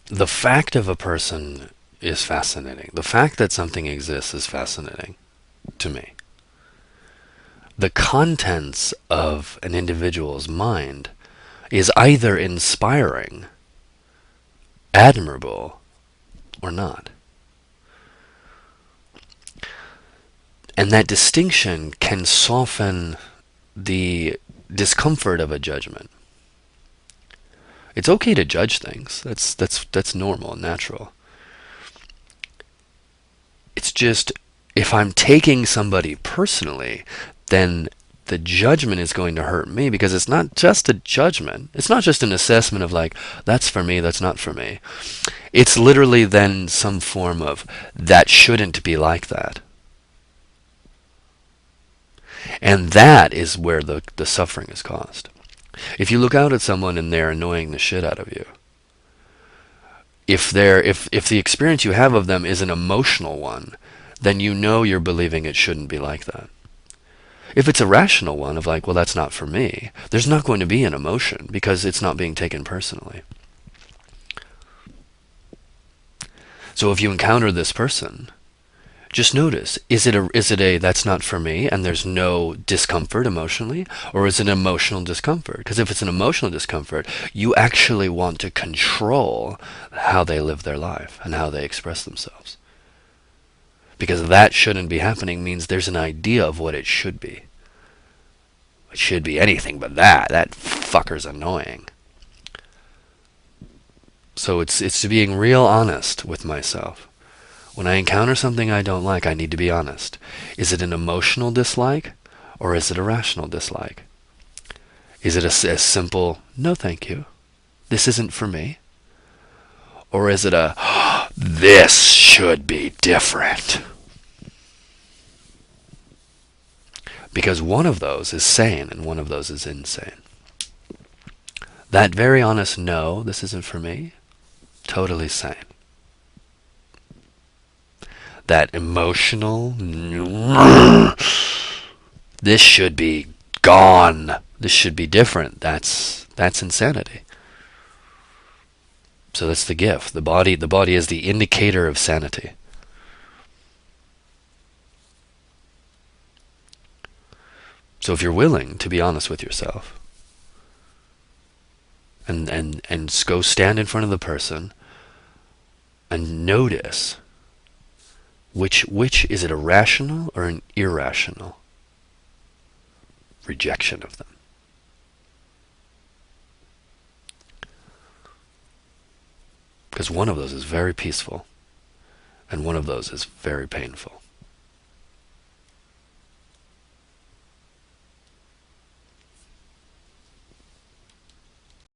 The fact of a person is fascinating. The fact that something exists is fascinating to me. The contents of an individual's mind is either inspiring, admirable, or not. And that distinction can soften the discomfort of a judgment. It's okay to judge things. That's normal and natural. It's just if I'm taking somebody personally, then the judgment is going to hurt me because it's not just a judgment. It's not just an assessment of like, that's for me, that's not for me. It's literally then some form of that shouldn't be like that. And that is where the suffering is caused. If you look out at someone and they're annoying the shit out of you, if the experience you have of them is an emotional one, then you know you're believing it shouldn't be like that. If it's a rational one of like, well, that's not for me, there's not going to be an emotion because it's not being taken personally. So if you encounter this person, just notice, is it a that's not for me and there's no discomfort emotionally, or is it an emotional discomfort? Because if it's an emotional discomfort, you actually want to control how they live their life and how they express themselves. Because that shouldn't be happening means there's an idea of what it should be. It should be anything but that. That fucker's annoying. So it's being real honest with myself. When I encounter something I don't like, I need to be honest. Is it an emotional dislike or is it a rational dislike? Is it a simple, no thank you, this isn't for me? Or is it a, this should be different? Because one of those is sane and one of those is insane. That very honest no, this isn't for me, totally sane. That emotional, this should be gone, this should be different, that's insanity. So that's the gift. The body is the indicator of sanity. So if you're willing to be honest with yourself and go stand in front of the person and notice which is it, a rational or an irrational rejection of them. Because one of those is very peaceful and one of those is very painful.